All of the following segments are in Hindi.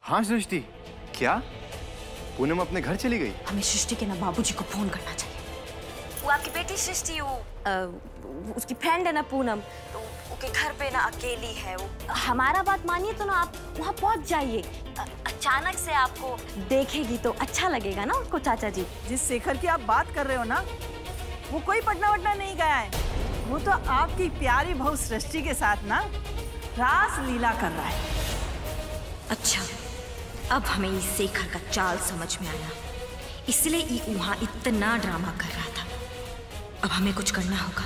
हाँ सृष्टि, क्या पूनम अपने घर चली गई? हमें सृष्टि के ना बाबूजी को फोन करना चाहिए। वो आपकी बेटी सृष्टि, वो उसकी फ्रेंड है ना पूनम, तो उसके घर पे ना अकेली है वो। हमारा बात मानिए तो ना आप वहाँ पहुँच जाइए। अचानक से आपको देखेगी तो अच्छा लगेगा ना उसको। चाचा जी, जिस शेखर की आप बात कर रहे हो ना, वो कोई पटना वटना नहीं गया है। वो तो आपकी प्यारी बहू सृष्टि के साथ ना रास लीला कर रहा है। अच्छा, अब हमें इस शेखर का चाल समझ में आया, इसलिए ये वहाँ इतना ड्रामा कर रहा था। अब हमें कुछ करना होगा,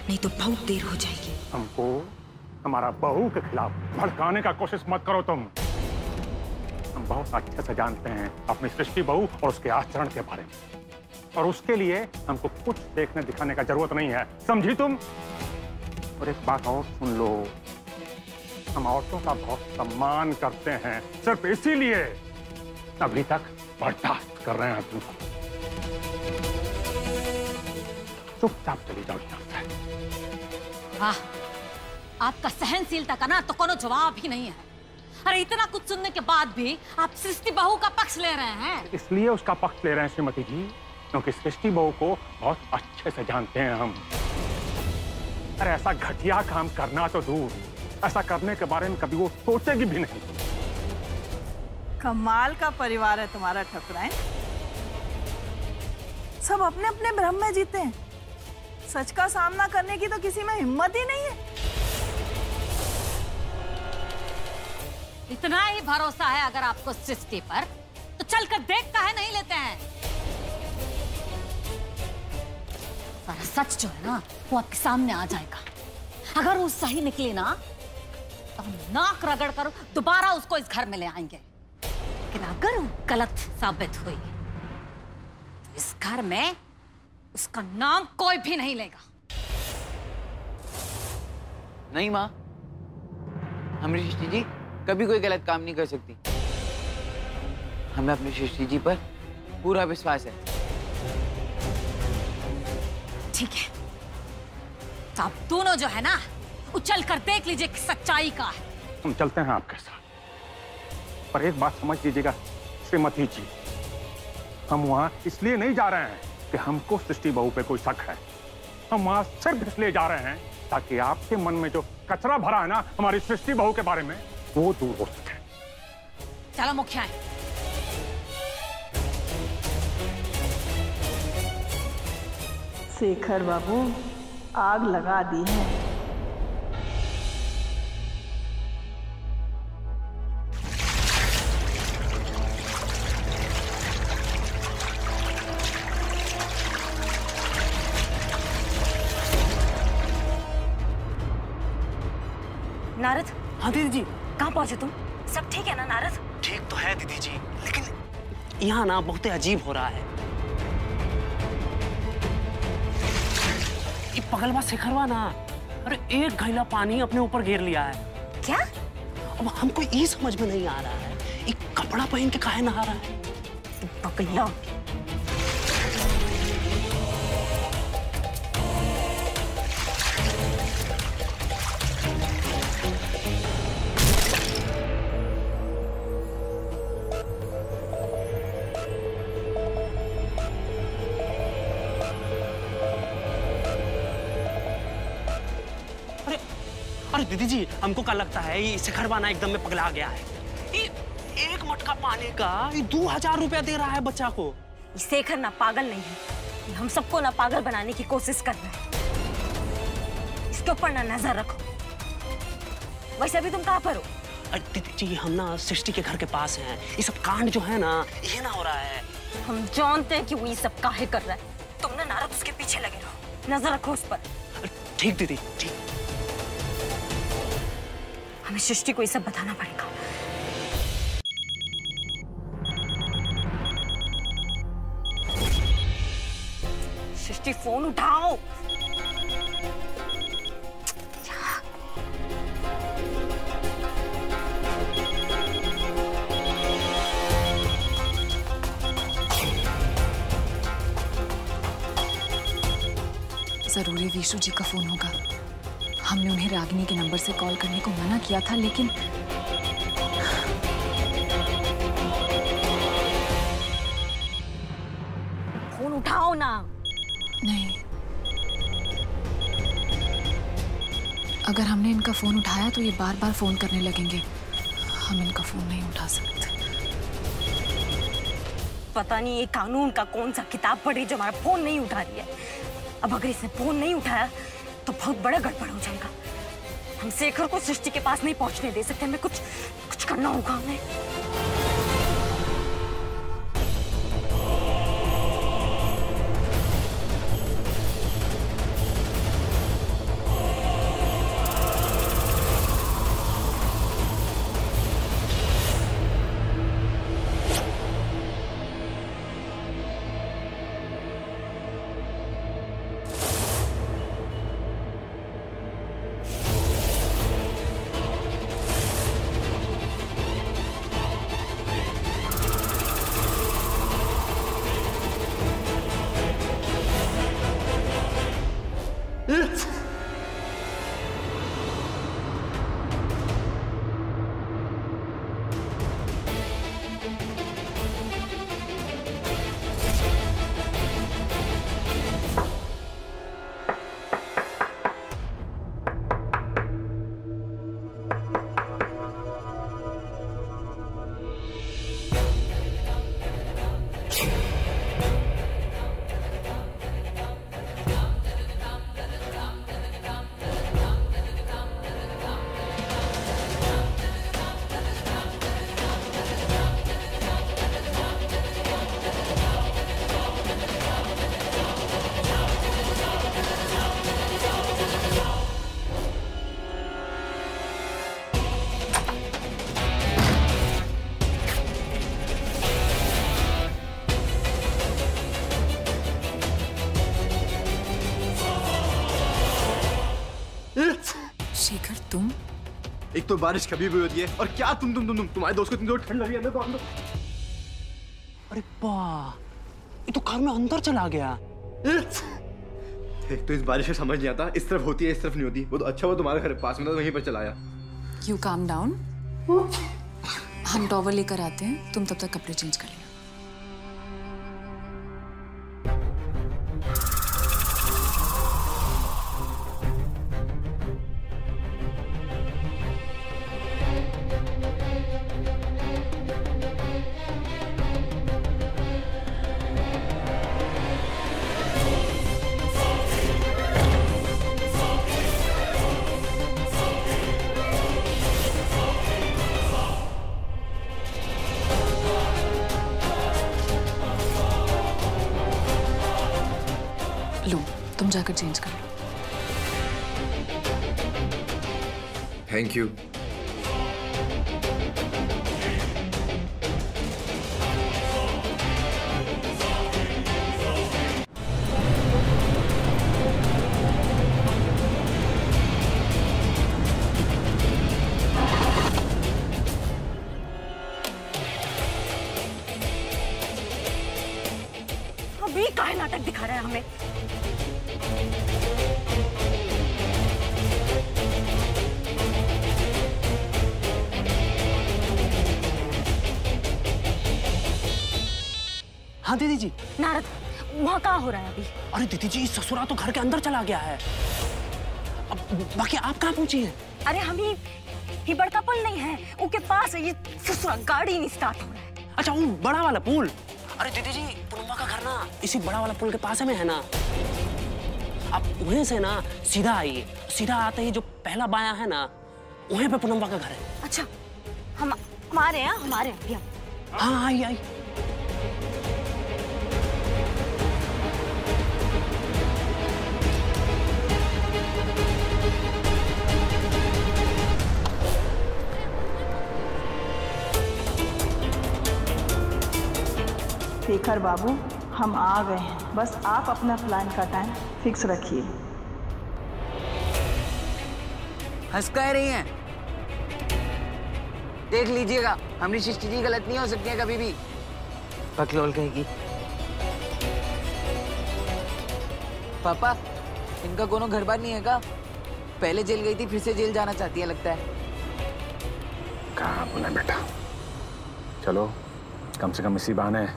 नहीं तो बहुत देर हो जाएगी। हमको हमारा बहू के खिलाफ भड़काने का कोशिश मत करो तुम। हम बहुत अच्छे से जानते हैं अपनी सृष्टि बहू और उसके आचरण के बारे में, और उसके लिए हमको कुछ देखने दिखाने का जरूरत नहीं है, समझी तुम? और एक बात और सुन लो, हम औरतों का बहुत सम्मान करते हैं, सिर्फ इसीलिए अभी तक बर्दाश्त कर रहे हैं तुमको। चुपचाप चली जाओ यहाँ से। वाह, आपका सहनशीलता का ना तो कोनो जवाब ही नहीं है। अरे इतना कुछ सुनने के बाद भी आप सृष्टि बहू का पक्ष ले रहे हैं। इसलिए उसका पक्ष ले रहे हैं श्रीमती जी, क्योंकि सृष्टि बहू को बहुत अच्छे से जानते हैं हम। अरे ऐसा घटिया काम करना तो दूर, ऐसा करने के बारे में कभी वो सोचेगी भी नहीं। कमाल का परिवार है तुम्हारा ठकुराइन। सब अपने अपने भ्रम में जीते हैं। सच का सामना करने की तो किसी में हिम्मत ही नहीं है। इतना ही भरोसा है अगर आपको सृष्टि पर, तो चलकर देख काहे नहीं लेते हैं? सारा सच जो है ना वो आपके सामने आ जाएगा। अगर वो सही निकले ना तो हम नाक रगड़ कर दोबारा उसको इस घर में ले आएंगे, लेकिन अगर वो गलत साबित हुई तो इस घर में उसका नाम कोई भी नहीं लेगा। नहीं माँ, हमारी सृष्टि जी कभी कोई गलत काम नहीं कर सकती। हमें अपनी सृष्टि जी पर पूरा विश्वास है। ठीक है, तो आप दोनों जो है ना उछल कर देख लीजिए कि सच्चाई का है। हम चलते हैं आपके साथ, पर एक बात समझ लीजिएगा श्रीमती जी, हम वहाँ इसलिए नहीं जा रहे हैं कि हमको सृष्टि बहू पे कोई शक है। हम वहाँ सिर्फ इसलिए जा रहे हैं ताकि आपके मन में जो कचरा भरा है ना हमारी सृष्टि बहू के बारे में, वो दूर हो सके। चलो मुखिया, शेखर बाबू आग लगा दी है। नारद। हाँ दीदी जी। कहाँ पहुंचे तुम? सब ठीक है ना नारद? ठीक तो है दीदी जी, लेकिन यहाँ ना बहुत अजीब हो रहा है। ये पगलवा शेखरवा ना, अरे एक घैला पानी अपने ऊपर घेर लिया है। क्या? अब हमको ये समझ में नहीं आ रहा है, एक कपड़ा पहन के काहे नहा रहा है? पगला। अरे दीदी जी, हमको क्या लगता है ये शेखरवा ना एकदम में पगला गया है। ये एक मटका पानी का 2000 रुपया दे रहा है बच्चा को। शेखर ना पागल नहीं है, ये हम सबको ना पागल बनाने की कोशिश कर रहा है। इसके ऊपर ना नजर रखो। वैसे अभी तुम कहाँ पर हो? अरे दीदी जी, हम ना सृष्टि के घर के पास हैं। ये सब कांड जो है ना, ये ना हो रहा है। हम जानते हैं कि वो ये सब काहे कर रहा है। तुम ना नारद उसके पीछे लगे रहो, नजर रखो उस पर। ठीक दीदी, ठीक। हमें सृष्टि को ये सब बताना पड़ेगा। सृष्टि, फोन उठाओ। जरूर विशु जी का फोन होगा। हमने उन्हें रागिनी के नंबर से कॉल करने को मना किया था, लेकिन उठाओ ना। नहीं, अगर हमने इनका फोन उठाया तो ये बार बार फोन करने लगेंगे। हम इनका फोन नहीं उठा सकते। पता नहीं ये कानून का कौन सा किताब पढ़ी जो हमारा फोन नहीं उठा रही है। अब अगर इसने फोन नहीं उठाया तो बहुत बड़ा गड़बड़ हो जाएगा। हम शेखर को सृष्टि के पास नहीं पहुंचने दे सकते। हमें कुछ करना होगा हमें। शेखर, तुम? एक तो बारिश कभी भी होती है और क्या तुम्हारे दोस्त को इतनी जोर ठंड लगी है तो अंदर। अरे वाह, ये तो घर में अंदर चला गया। एक तो इस बारिश का समझ नहीं आता, इस तरफ होती है इस तरफ नहीं होती। वो तो अच्छा हुआ तुम्हारे घर पास में था, वहीं पर चला आया। यू काम डाउन, हम टॉवल लेकर आते हैं, तुम तब तक कपड़े चेंज कर लेना। लो, तुम जाकर चेंज कर लो। Thank you. अभी काहे नाटक दिखा रहा है हमें? हाँ दीदी जी। नारद, वहाँ कहाँ हो रहा है अभी? अरे दीदी जी, ससुरा तो घर के अंदर चला गया है। अब बाकी आप कहाँ पहुंची हैं? अरे हम ही बड़का पुल नहीं है, उसके पास है। ये ससुरा गाड़ी नहीं स्टार्ट हो रहा है। अच्छा, वो बड़ा वाला पुल। अरे दीदी जी, पुनम्मा का घर ना इसी बड़ा वाला पुल के पास में है ना। आप वहीं से ना सीधा आइए, सीधा आते ही जो पहला बायां है ना, वहीं पे पुनम्मा का घर है। अच्छा, हमारे यहाँ भैया। हाँ, आइए आइए। शेखर बाबू, हम आ गए हैं, बस आप अपना प्लान का टाइम फिक्स रखिए। हंस कह रही हैं? देख लीजिएगा, हमारी सृष्टि जी गलत नहीं हो सकती है कभी भी। बकलोल कहेगी। पापा, इनका कोनो घर बार नहीं है का? पहले जेल गई थी, फिर से जेल जाना चाहती है लगता है। कहाँ बोला बेटा, चलो कम से कम इसी बहाने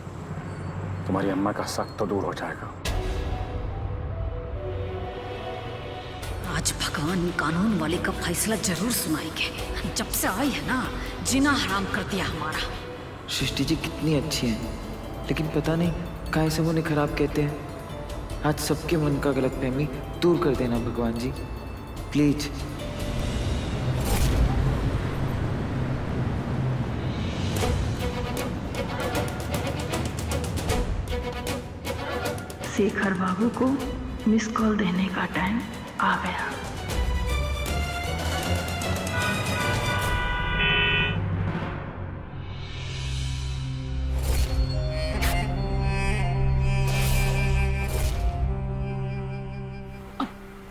तुम्हारी अम्मा का शक तो दूर हो जाएगा। आज भगवान कानून वाले का फैसला जरूर सुनाएंगे। जब से आई है ना, जीना हराम कर दिया हमारा। सृष्टि जी कितनी अच्छी हैं, लेकिन पता नहीं काहे सब उन्हें खराब कहते हैं। आज सबके मन का गलतफहमी दूर कर देना भगवान जी, प्लीज। शेखर बाबू को मिस कॉल देने का टाइम आ गया।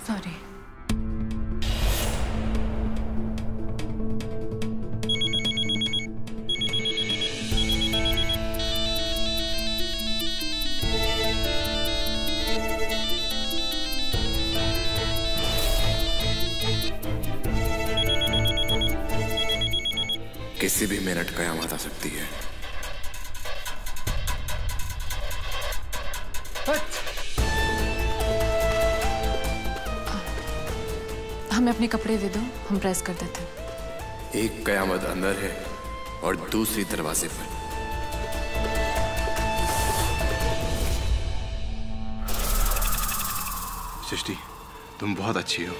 सॉरी। किसी भी मिनट कयामत आ सकती है। हमें अपने कपड़े दे दो, हम प्रेस कर देते हैं। एक कयामत अंदर है और दूसरी दरवाजे पर। सृष्टि, तुम बहुत अच्छी हो।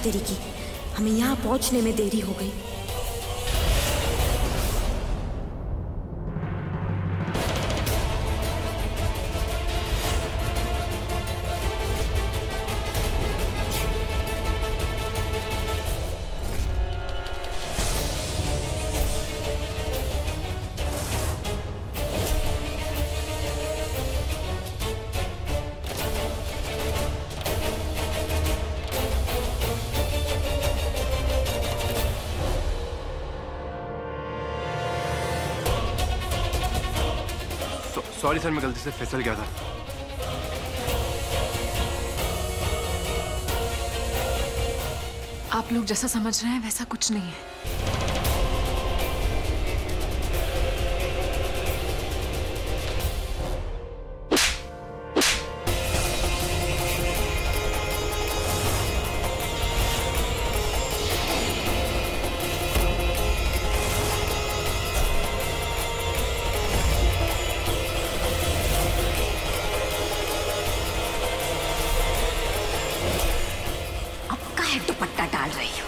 तेरी की, हमें यहाँ पहुँचने में देरी हो गई। सॉरी सर, मैं गलती से फिसल गया था। आप लोग जैसा समझ रहे हैं वैसा कुछ नहीं है। दुपट्टा डाल रही हो,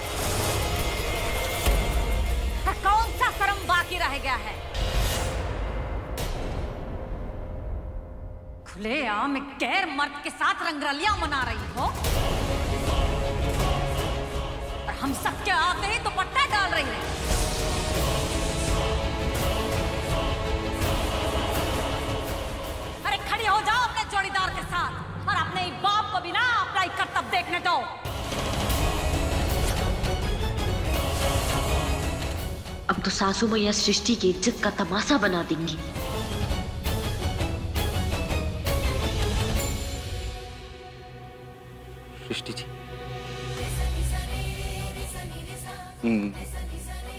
कौन सा शर्म बाकी रह गया है? खुलेआम एक गैर मर्द के साथ रंगरलियां मना रही हो और हम सबके आते ही दुपट्टा डाल रही है। अरे खड़ी हो जाओ अपने जोड़ीदार के साथ और अपने बाप को भी ना अपना कर्तव्य देखने दो। अब तो सासू मैया सृष्टि की इज्जत का तमाशा बना देंगी। सृष्टि जी,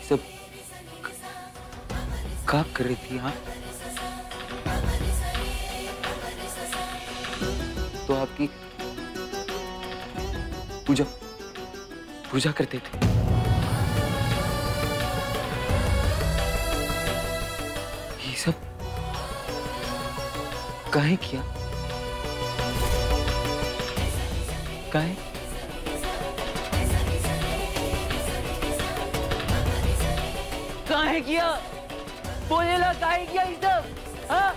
सब क्या कर रही थी आप? तो आपकी पूजा करते थे। ये सब काहे किया? काहे? काहे किया? बोले ला काहे किया ये सब? हाँ?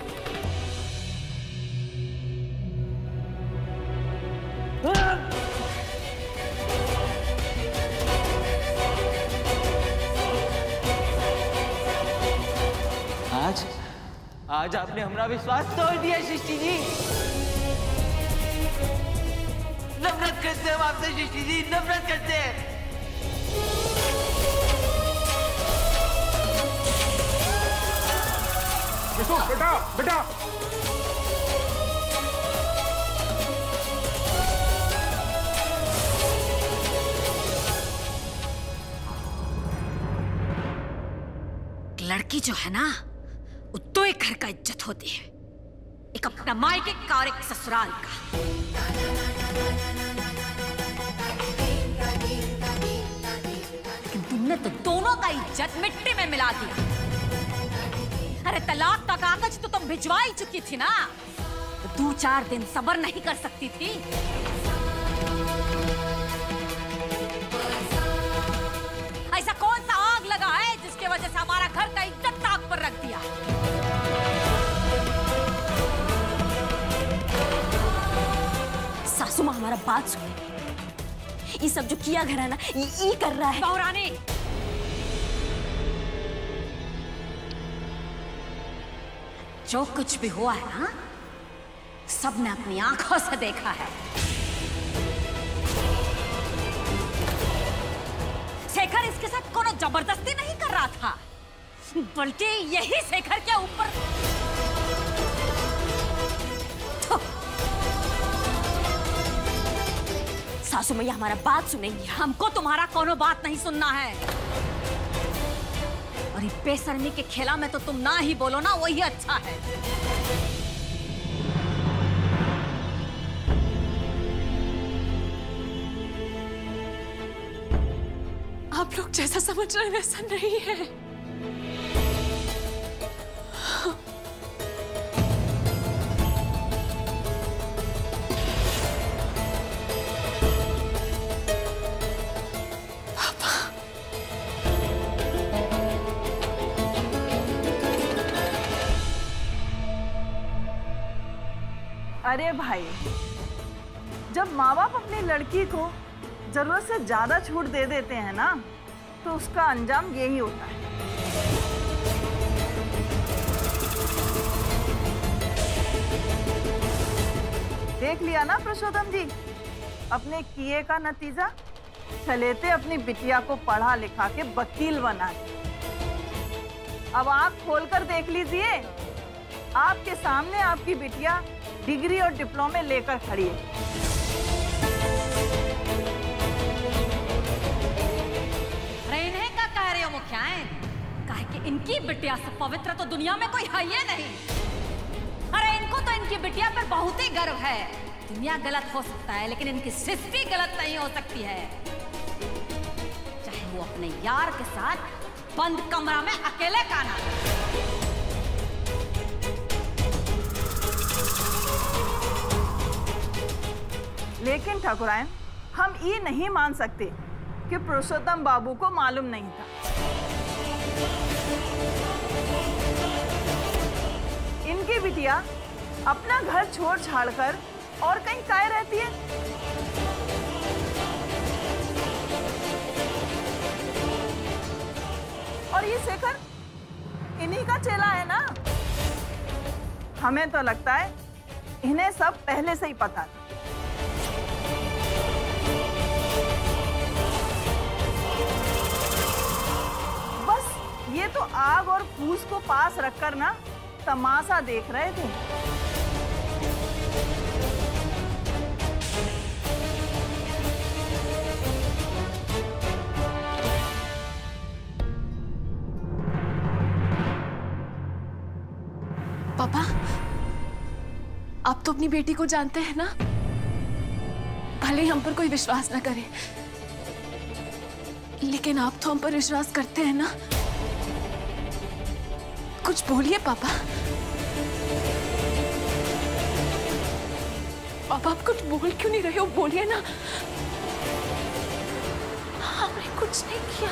आज आपने हमारा विश्वास तोड़ दिया सृष्टि जी। नफरत करते हैं आपसे सृष्टि जी, नफरत करते हैं। बेटा बेटा लड़की जो है ना, वो दो एक घर का इज्जत होती है, एक अपना मायके का और एक ससुराल का। लेकिन तुमने तो दोनों का इज्जत मिट्टी में मिला दिया। अरे तलाक का कागज तो तुम भिजवा ही चुकी थी ना, तो 2-4 दिन सब्र नहीं कर सकती थी? ऐसा कौन सा आग लगा है जिसके वजह से हमारा घर का इज्जत ताक पर रख दिया? सासू माँ हमारा बात सुने, ये सब जो किया घर है ना, ये कर रहा है। बहुरानी, जो कुछ भी हुआ है ना, सबने अपनी आंखों से देखा है। शेखर इसके साथ कोनो जबरदस्ती नहीं कर रहा था, बल्कि यही शेखर के ऊपर सासू मैया हमारा बात सुनेंगी। हमको तुम्हारा कोनो बात नहीं सुनना है। और ये बेशर्मी के खेला में तो तुम ना ही बोलो ना, वही अच्छा है। आप लोग जैसा समझ रहे हैं वैसा नहीं है। अरे भाई, जब माँ बाप अपनी लड़की को जरूरत से ज्यादा छूट दे देते हैं ना, तो उसका अंजाम यही होता है। देख लिया ना पुरुषोत्तम जी अपने किए का नतीजा। छलेते अपनी बिटिया को पढ़ा लिखा के वकील बना दिया। अब आँख खोलकर देख लीजिए, आपके सामने आपकी बिटिया डिग्री और डिप्लोमे लेकर खड़ी है। अरे इन्हें क्या कह रहे हो मुखियाइन? कहे कि इनकी बिटिया से पवित्र तो दुनिया में कोई है ही नहीं। अरे इनको तो इनकी बिटिया पर बहुत ही गर्व है। दुनिया गलत हो सकता है, लेकिन इनकी सृष्टि गलत नहीं हो सकती है। चाहे वो अपने यार के साथ बंद कमरा में अकेले काना। लेकिन ठाकुरायन, हम ये नहीं मान सकते कि पुरुषोत्तम बाबू को मालूम नहीं था। इनकी बिटिया अपना घर छोड़ छाड़कर और कहीं काहे रहती है? और ये शेखर इन्हीं का चेला है ना? हमें तो लगता है इन्हें सब पहले से ही पता था। ये तो आग और फूस को पास रखकर ना तमाशा देख रहे थे। पापा, आप तो अपनी बेटी को जानते हैं ना, भले ही हम पर कोई विश्वास ना करे, लेकिन आप तो हम पर विश्वास करते हैं ना। कुछ बोलिए पापा। पापा, आप कुछ बोल क्यों नहीं रहे हो? बोलिए ना। हमने कुछ नहीं किया।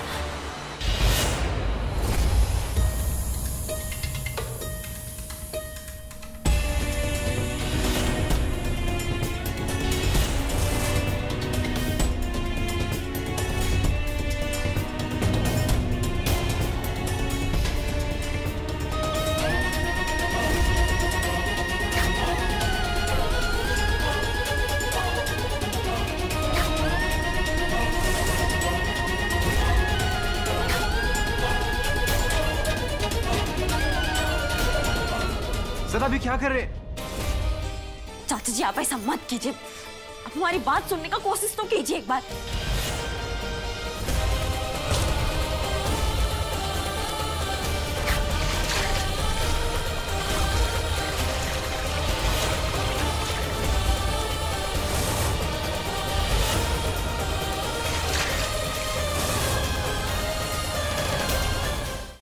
दादा भी क्या कर रहे? चाचा जी आप ऐसा मत कीजिए, आप हमारी बात सुनने का कोशिश तो कीजिए एक बार।